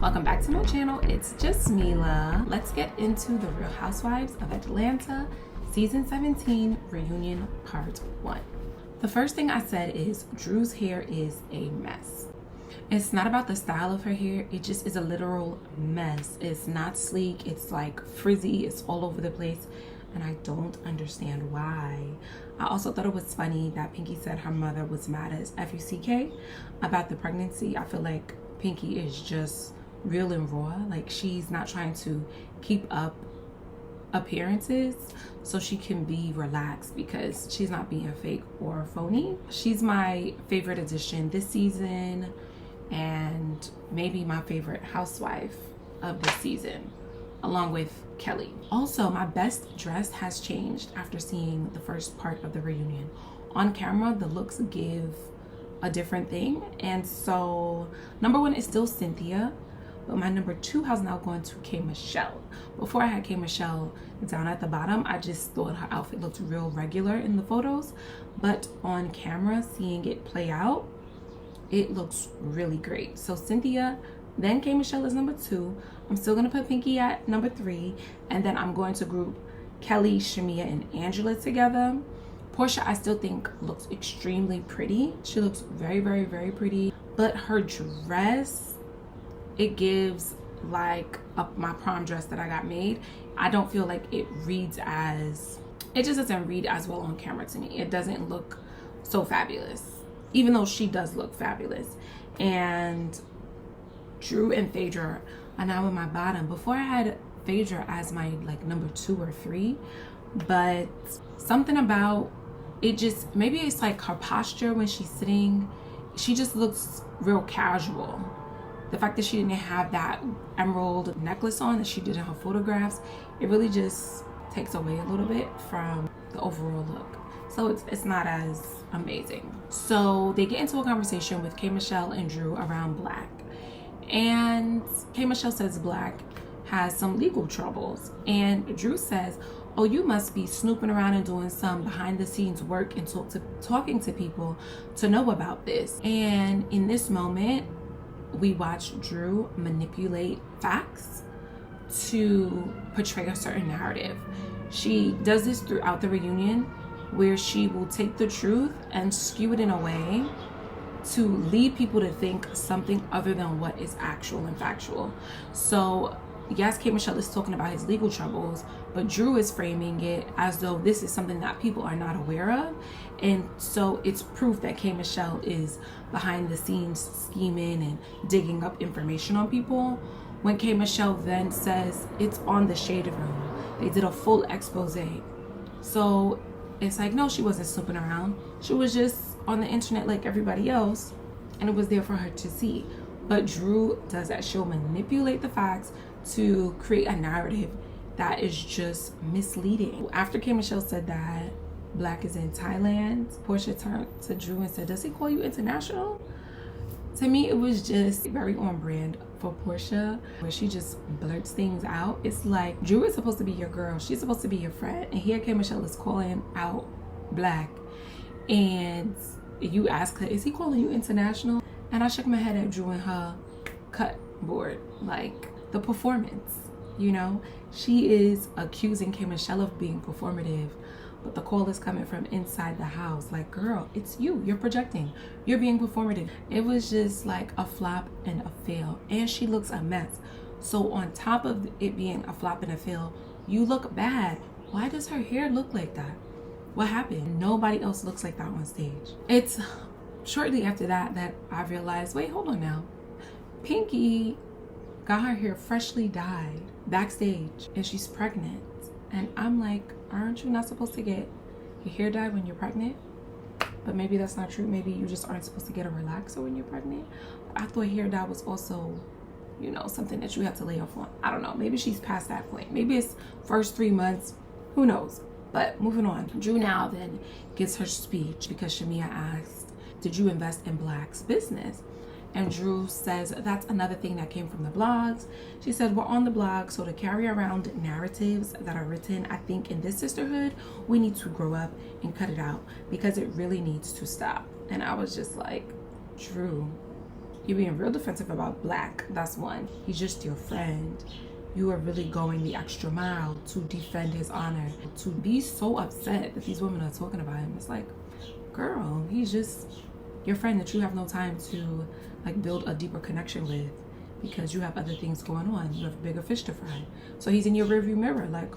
Welcome back to my channel. It's JusMeLah. Let's get into the Real Housewives of Atlanta season 17 reunion part 1. The first thing I said is Drew's hair is a mess. It's not about the style of her hair, it just is a literal mess. It's not sleek, it's like frizzy, it's all over the place, and I don't understand why. I also thought it was funny that Pinky said her mother was mad as FUCK about the pregnancy. I feel like Pinky is just real and raw. Like, she's not trying to keep up appearances so she can be relaxed, because she's not being fake or phony. She's my favorite addition this season, and maybe my favorite housewife of this season, along with Kelly. Also, my best dress has changed after seeing the first part of the reunion. On camera, the looks give a different thing, and so number 1 is still Cynthia, but my number 2 has now gone to K. Michelle. Before I had K. Michelle down at the bottom, I just thought her outfit looked real regular in the photos, but on camera, seeing it play out, it looks really great. So Cynthia, then K. Michelle is number 2. I'm still gonna put Pinky at number 3, and then I'm going to group Kelly, Shamia, and Angela together. Portia, I still think looks extremely pretty. She looks very, very, very pretty, but her dress, it gives like my prom dress that I got made. I don't feel like it reads as, it just doesn't read as well on camera to me. It doesn't look so fabulous, even though she does look fabulous. And Drew and Phaedra are now in my bottom. Before I had Phaedra as my like number 2 or 3, but something about it, just maybe it's like her posture when she's sitting, she just looks real casual. The fact that she didn't have that emerald necklace on that she did in her photographs, it really just takes away a little bit from the overall look. So it's not as amazing. So they get into a conversation with K. Michelle and Drew around Black. And K. Michelle says Black has some legal troubles. And Drew says, oh, you must be snooping around and doing some behind the scenes work and talking to people to know about this. And in this moment, we watch Drew manipulate facts to portray a certain narrative. She does this throughout the reunion, where she will take the truth and skew it in a way to lead people to think something other than what is actual and factual. So yes, K. Michelle is talking about his legal troubles, but Drew is framing it as though this is something that people are not aware of. And so it's proof that K. Michelle is behind the scenes scheming and digging up information on people. When K. Michelle then says it's on the Shade Room, they did a full expose. So it's like, no, she wasn't snooping around. She was just on the internet like everybody else, and it was there for her to see. But Drew does that. She'll manipulate the facts to create a narrative that is just misleading. After K. Michelle said that Black is in Thailand, Portia turned to Drew and said, does he call you international? To me, it was just very on brand for Portia, where she just blurts things out. It's like, Drew is supposed to be your girl. She's supposed to be your friend. And here K. Michelle is calling out Black. And you ask her, is he calling you international? And I shook my head at Drew and her cut board. Like, the performance, you know? She is accusing K. Michelle of being performative, but the call is coming from inside the house. Like, girl, it's you. You're projecting. You're being performative. It was just like a flop and a fail. And she looks a mess. So on top of it being a flop and a fail, you look bad. Why does her hair look like that? What happened? Nobody else looks like that on stage. It's shortly after that I realized, wait, hold on now. Pinky got her hair freshly dyed backstage, and she's pregnant. And I'm like, aren't you not supposed to get your hair dyed when you're pregnant? But maybe that's not true. Maybe you just aren't supposed to get a relaxer when you're pregnant. But I thought hair dye was also, you know, something that you have to lay off on. I don't know. Maybe she's past that point. Maybe it's first 3 months. Who knows? But moving on. Drew now then gives her speech because Shamia asked, did you invest in Black's business? And Drew says that's another thing that came from the blogs. She said, we're on the blog, so to carry around narratives that are written, I think in this sisterhood, we need to grow up and cut it out, because it really needs to stop. And I was just like, Drew, You're being real defensive about Black. That's one. He's just your friend. You are really going the extra mile to defend his honor. To be so upset that these women are talking about him, it's like, girl, he's just your friend that you have no time to like build a deeper connection with because you have other things going on. You have bigger fish to fry. So he's in your rearview mirror, like,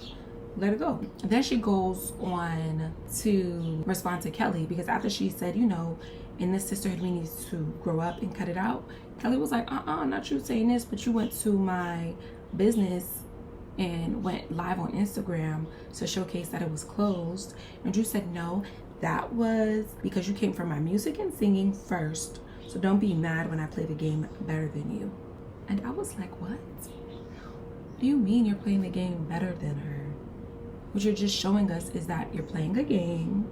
let it go. And then she goes on to respond to Kelly because after she said, you know, in this sisterhood we need to grow up and cut it out, Kelly was like, not you saying this, but you went to my business and went live on Instagram to showcase that it was closed. And Drew said, no, that was because you came from my music and singing first. So don't be mad when I play the game better than you. And I was like, what? What do you mean you're playing the game better than her? What you're just showing us is that you're playing a game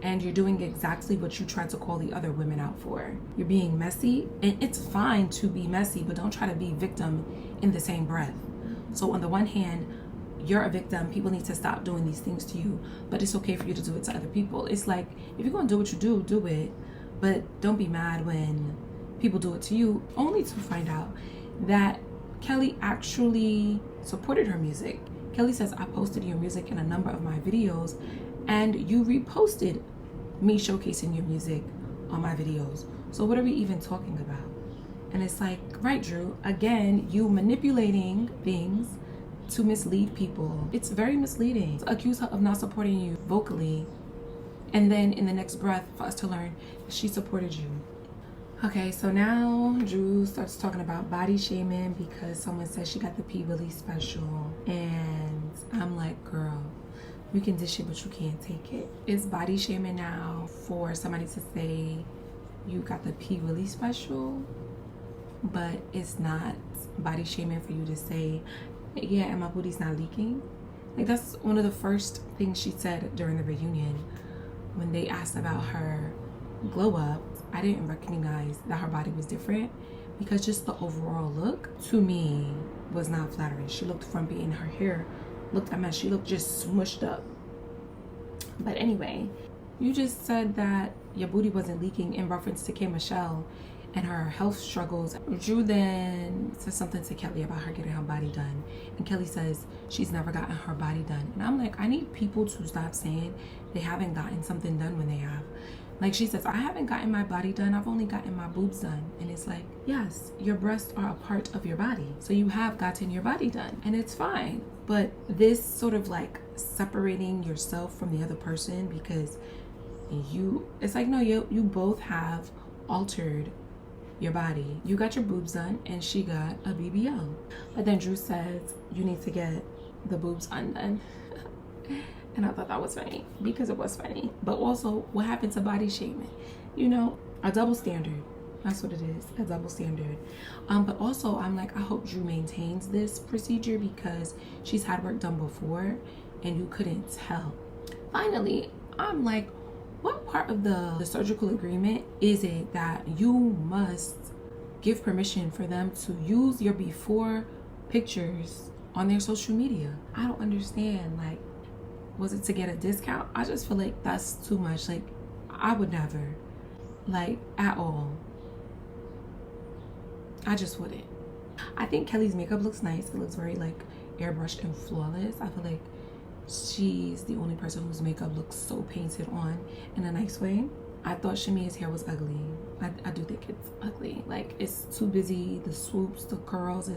and you're doing exactly what you tried to call the other women out for. You're being messy, and it's fine to be messy, but don't try to be victim in the same breath. So on the one hand, you're a victim, people need to stop doing these things to you, but it's okay for you to do it to other people. It's like, if you're gonna do what you do it, but don't be mad when people do it to you, only to find out that Kelly actually supported her music. Kelly says, I posted your music in a number of my videos and you reposted me showcasing your music on my videos. So what are we even talking about? And it's like, right, Drew, again, you manipulating things to mislead people. It's very misleading to accuse her of not supporting you vocally and then in the next breath for us to learn that she supported you. Okay, so now Drew starts talking about body shaming because someone says she got the P. Willie special. And I'm like, girl, you can dish it, but you can't take it. It's body shaming now for somebody to say you got the P. Willie special, but it's not body shaming for you to say, yeah, and my booty's not leaking. Like, that's one of the first things she said during the reunion when they asked about her glow up. I didn't recognize that her body was different because just the overall look to me was not flattering. She looked frumpy and her hair looked a mess. She looked just smushed up. But anyway, you just said that your booty wasn't leaking in reference to K. Michelle and her health struggles. Drew then says something to Kelly about her getting her body done. And Kelly says she's never gotten her body done. And I'm like, I need people to stop saying they haven't gotten something done when they have. Like, she says, I haven't gotten my body done. I've only gotten my boobs done. And it's like, yes, your breasts are a part of your body. So you have gotten your body done and it's fine. But this sort of like separating yourself from the other person because it's like, no, you both have altered your body. You got your boobs done and she got a BBL. But then Drew says you need to get the boobs undone. And I thought that was funny because it was funny. But also, what happened to body shaming? You know, a double standard. That's what it is, a double standard. But also, I'm like, I hope Drew maintains this procedure because she's had work done before and you couldn't tell. Finally, I'm like, what part of the surgical agreement is it that you must give permission for them to use your before pictures on their social media? I don't understand. Like, was it to get a discount? I just feel like that's too much. Like, I would never, like, at all. I just wouldn't. I think Kelly's makeup looks nice. It looks very like airbrushed and flawless. I feel like she's the only person whose makeup looks so painted on in a nice way. I thought Shamia's hair was ugly. I do think it's ugly. Like, it's too busy. The swoops, the curls,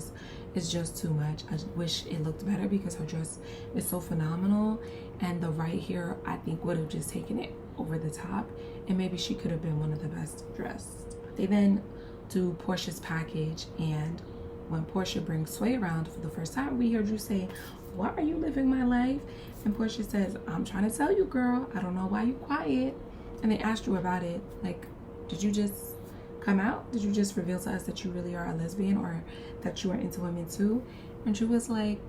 it's just too much. I wish it looked better because her dress is so phenomenal. And the right here, I think, would have just taken it over the top. And maybe she could have been one of the best dressed. They then do Portia's package. And when Portia brings Sway around for the first time, we hear Drew say, why are you living my life? And Portia says, I'm trying to tell you, girl. I don't know why you quiet. And they asked Drew about it. Like, did you just come out? Did you just reveal to us that you really are a lesbian or that you are into women too? And Drew was like,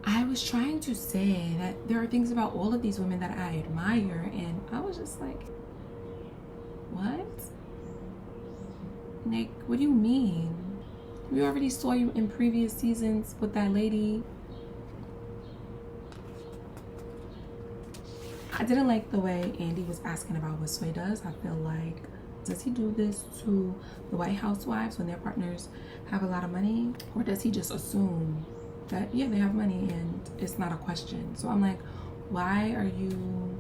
I was trying to say that there are things about all of these women that I admire. And I was just like, what? Nick, what do you mean? We already saw you in previous seasons with that lady. I didn't like the way Andy was asking about what Sway does. I feel like Does he do this to the white housewives when their partners have a lot of money? Or does he just assume that, yeah, they have money and it's not a question? So I'm like, why are you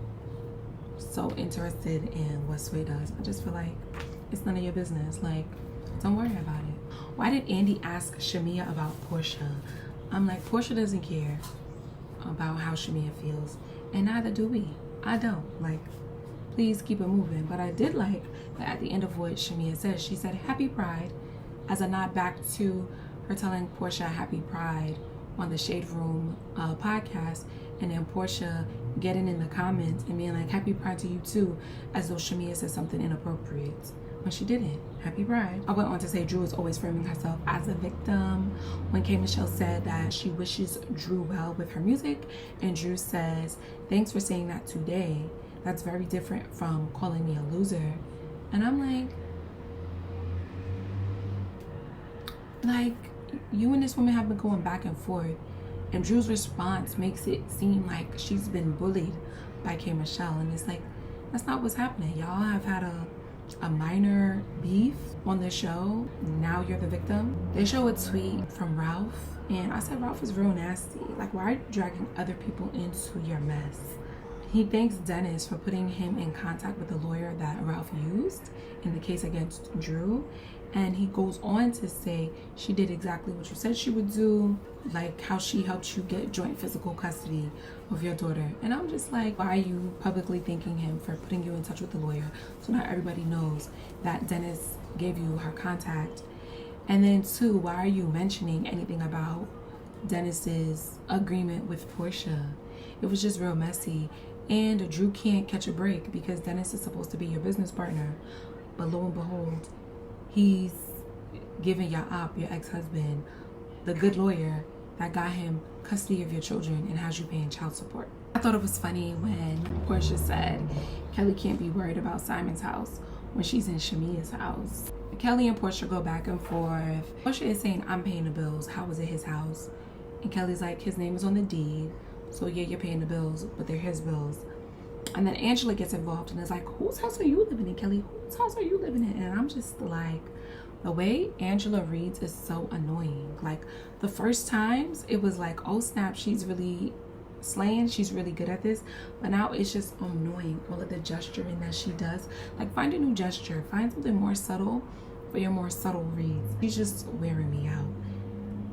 so interested in what Sway does? I just feel like it's none of your business. Like, don't worry about it. Why did Andy ask Shamia about Portia? I'm like, Portia doesn't care about how Shamia feels, and neither do we. I don't. Like, please keep it moving. But I did like that at the end of what Shamia said, she said Happy Pride as a nod back to her telling Portia Happy Pride on the Shade Room podcast, and then Portia getting in the comments and being like, Happy Pride to you too, as though Shamia said something inappropriate when she didn't. Happy Pride. I went on to say Drew is always framing herself as a victim. When K. Michelle said that she wishes Drew well with her music, and Drew says, thanks for saying that today. That's very different from calling me a loser. And I'm like, you and this woman have been going back and forth, and Drew's response makes it seem like she's been bullied by K. Michelle, and it's like, that's not what's happening. Y'all have had a minor beef on the show. Now you're the victim. They show a tweet from Ralph, and I said Ralph is real nasty. Like, why are you dragging other people into your mess? He thanks Dennis for putting him in contact with the lawyer that Ralph used in the case against Drew. And he goes on to say she did exactly what you said she would do, like how she helped you get joint physical custody of your daughter. And I'm just like, why are you publicly thanking him for putting you in touch with the lawyer so now everybody knows that Dennis gave you her contact? And then two, why are you mentioning anything about Dennis's agreement with Portia? It was just real messy. And Drew can't catch a break because Dennis is supposed to be your business partner. But lo and behold, he's giving your ex-husband, the good lawyer that got him custody of your children and has you paying child support. I thought it was funny when Portia said Kelly can't be worried about Simon's house when she's in Shamia's house. Kelly and Portia go back and forth. Portia is saying, I'm paying the bills. How is it his house? And Kelly's like, his name is on the deed. So yeah, you're paying the bills, but they're his bills. And then Angela gets involved and is like, whose house are you living in, Kelly? Whose house are you living in? And I'm just like, the way Angela reads is so annoying. Like, the first times it was like, oh snap, she's really slaying, she's really good at this. But now it's just annoying, all of the gesturing that she does. Like, find a new gesture, find something more subtle for your more subtle reads. She's just wearing me out.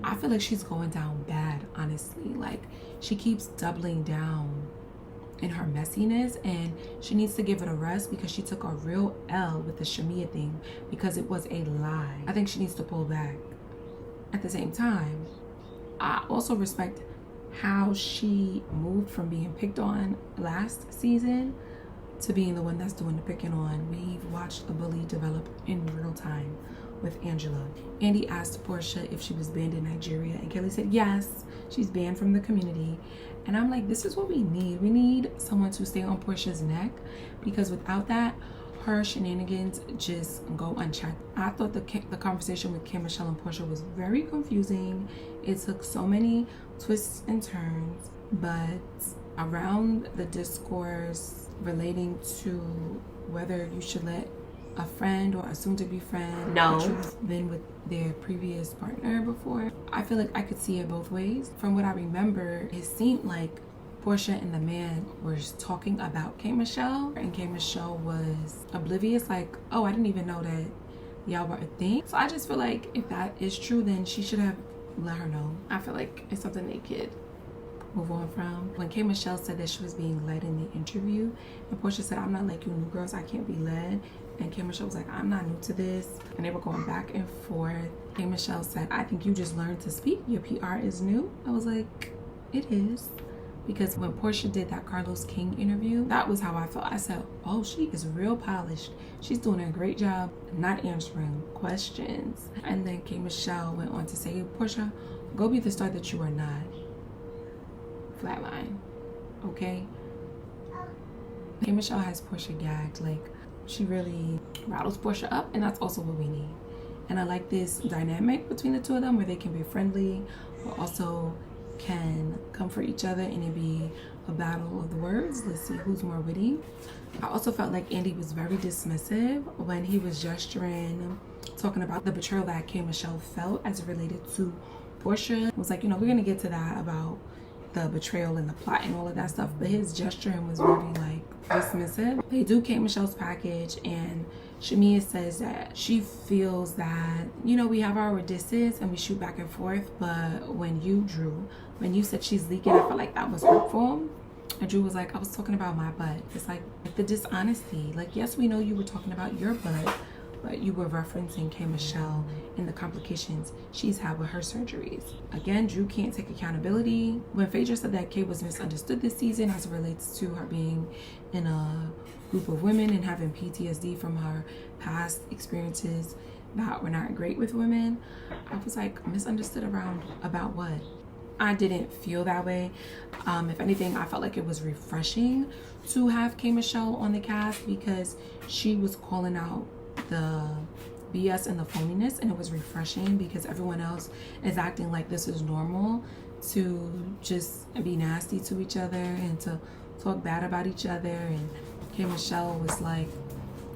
I feel like she's going down bad, honestly. Like, she keeps doubling down in her messiness, and she needs to give it a rest because she took a real L with the Shamia thing because it was a lie. I think she needs to pull back. At the same time, I also respect how she moved from being picked on last season to being the one that's doing the picking on. We've watched a bully develop in real time with Angela. Andy asked Portia if she was banned in Nigeria, and Kelly said yes, she's banned from the community. And I'm like, this is what we need. We need someone to stay on Portia's neck, because without that, her shenanigans just go unchecked. I thought the conversation with Kim, Michelle, and Portia was very confusing. It took so many twists and turns, but around the discourse relating to whether you should let a friend or a soon-to-be friend that you've been with their previous partner before, I feel like I could see it both ways. From what I remember, it seemed like Portia and the man were talking about K. Michelle, and K. Michelle was oblivious, like, oh, I didn't even know that y'all were a thing. So I just feel like if that is true, then she should have let her know. I feel like it's something they could move on from. When K. Michelle said that she was being led in the interview, and Portia said, I'm not like you new girls, I can't be led. And K. Michelle was like, I'm not new to this. And they were going back and forth. K. Michelle said, I think you just learned to speak. Your PR is new. I was like, it is. Because when Portia did that Carlos King interview, that was how I felt. I said, oh, she is real polished. She's doing a great job not answering questions. And then K. Michelle went on to say, Portia, go be the star that you are not. Flatline. Okay? K. Michelle has Portia gagged. Like, she really rattles Portia up, and that's also what we need. And I like this dynamic between the two of them where they can be friendly, but also can come for each other and it be a battle of the words. Let's see who's more witty. I also felt like Andy was very dismissive when he was gesturing, talking about the betrayal that K. Michelle felt as it related to Portia. It was like, you know, we're gonna get to that about the betrayal and the plot and all of that stuff, but his gesturing was very like dismissive. They do K. Michelle's package, and Shamia says that she feels that, you know, we have our disses and we shoot back and forth, but when you said she's leaking, I felt like that was hurtful. And Drew was like, I was talking about my butt. It's like the dishonesty. Like, yes, we know you were talking about your butt, but you were referencing K. Michelle and the complications she's had with her surgeries. Again, Drew can't take accountability. When Phaedra said that K was misunderstood this season as it relates to her being in a group of women and having PTSD from her past experiences that were not great with women, I was like, misunderstood about what? I didn't feel that way. If anything, I felt like it was refreshing to have K. Michelle on the cast because she was calling out the BS and the phoniness, and it was refreshing because everyone else is acting like this is normal to just be nasty to each other and to talk bad about each other. And K. Michelle was like,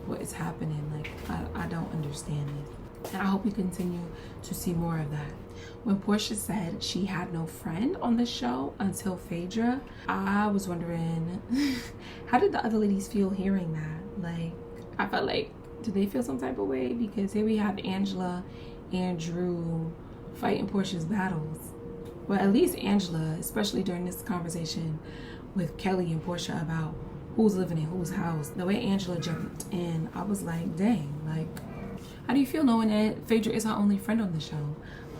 what is happening? Like, I don't understand this. And I hope we continue to see more of that. When Portia said she had no friend on the show until Phaedra, I was wondering, how did the other ladies feel hearing that? Like, I felt like, do they feel some type of way? Because here we have Angela and Drew fighting Portia's battles. Well, at least Angela, especially during this conversation with Kelly and Portia about who's living in whose house. The way Angela jumped in, I was like, dang, like, how do you feel knowing that Phaedra is her only friend on the show?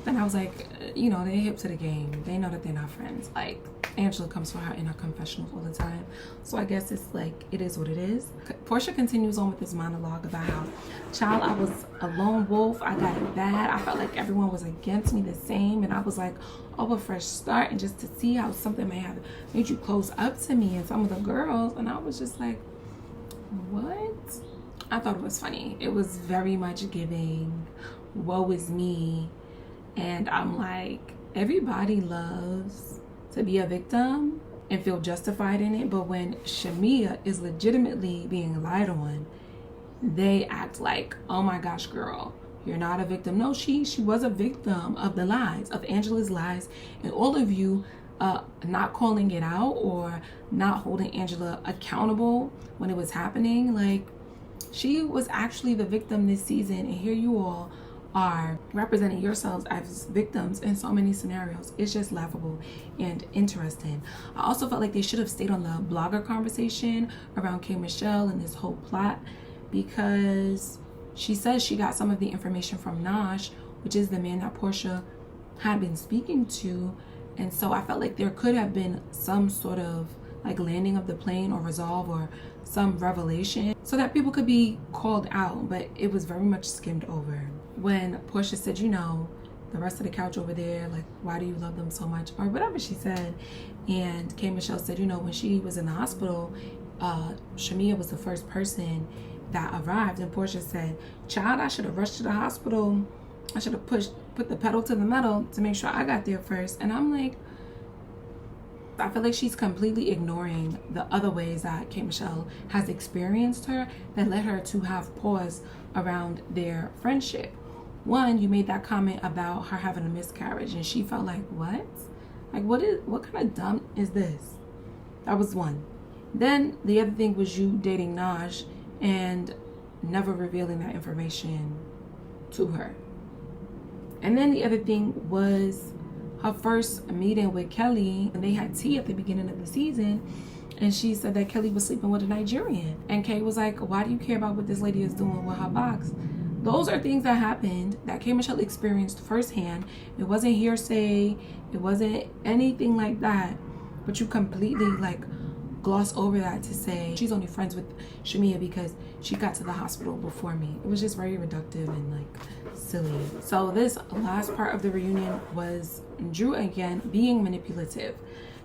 Then I was like, you know, they're hip to the game. They know that they're not friends. Like, Angela comes for her in her confessionals all the time. So I guess it's like, it is what it is. Portia continues on with this monologue about how, child, I was a lone wolf. I got it bad. I felt like everyone was against me the same. And I was like, oh, a fresh start. And just to see how something may have made you close up to me and some of the girls. And I was just like, what? I thought it was funny. It was very much giving, woe is me. And I'm like, everybody loves to be a victim and feel justified in it, but when Shamia is legitimately being lied on, they act like, oh my gosh, girl, you're not a victim. No, she was a victim of the lies, of Angela's lies, and all of you not calling it out or not holding Angela accountable when it was happening. Like, she was actually the victim this season, and here you all are representing yourselves as victims in so many scenarios. It's just laughable and interesting. I also felt like they should have stayed on the blogger conversation around K. Michelle and this whole plot, because she says she got some of the information from Nash, which is the man that Portia had been speaking to. And so I felt like there could have been some sort of like landing of the plane or resolve or some revelation so that people could be called out, but it was very much skimmed over. When Portia said, you know, the rest of the couch over there, like, why do you love them so much, or whatever she said, and K. Michelle said, you know, when she was in the hospital, Shamia was the first person that arrived, and Portia said, child, I should have rushed to the hospital. I should have put the pedal to the metal to make sure I got there first. And I'm like, I feel like she's completely ignoring the other ways that K. Michelle has experienced her that led her to have pause around their friendship. One, you made that comment about her having a miscarriage, and she felt like, what? Like, what kind of dumb is this? That was one. Then the other thing was you dating Naj and never revealing that information to her. And then the other thing was her first meeting with Kelly, and they had tea at the beginning of the season, and she said that Kelly was sleeping with a Nigerian. And Kay was like, why do you care about what this lady is doing with her box? Those are things that happened that K. Michelle experienced firsthand. It wasn't hearsay. It wasn't anything like that. But you completely like gloss over that to say she's only friends with Shamia because she got to the hospital before me. It was just very reductive and like silly. So this last part of the reunion was Drew again being manipulative.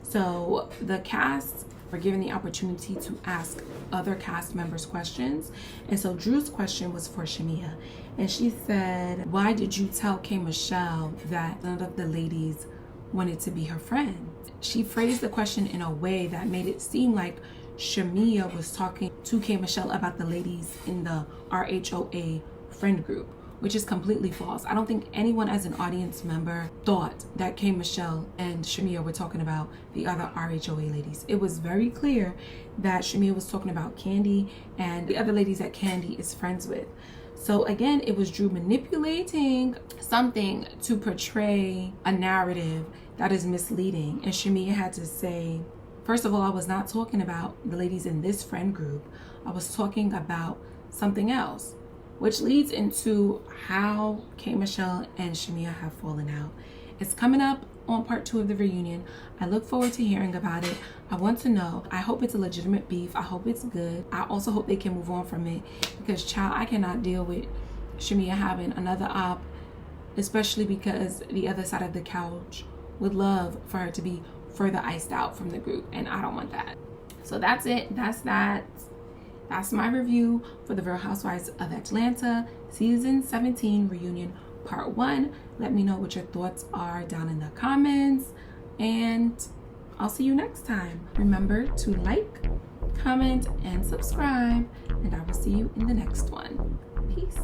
So the cast were given the opportunity to ask other cast members questions, and so Drew's question was for Shamia, and she said, why did you tell K. Michelle that none of the ladies wanted to be her friend. She phrased the question in a way that made it seem like Shamia was talking to K. Michelle about the ladies in the RHOA friend group, which is completely false. I don't think anyone as an audience member thought that K. Michelle and Shamia were talking about the other RHOA ladies. It was very clear that Shamia was talking about Candy and the other ladies that Candy is friends with. So again, it was Drew manipulating something to portray a narrative that is misleading. And Shamia had to say, first of all, I was not talking about the ladies in this friend group. I was talking about something else, which leads into how K. Michelle and Shamia have fallen out. It's coming up on part 2 of the reunion. I look forward to hearing about it. I want to know. I hope it's a legitimate beef. I hope it's good. I also hope they can move on from it, because child, I cannot deal with Shamia having another op, especially because the other side of the couch would love for her to be further iced out from the group, and I don't want that. So that's it. That's my review for the Real Housewives of Atlanta season 17 reunion part 1. Let me know what your thoughts are down in the comments, and I'll see you next time. Remember to like, comment, and subscribe, and I will see you in the next one. Peace.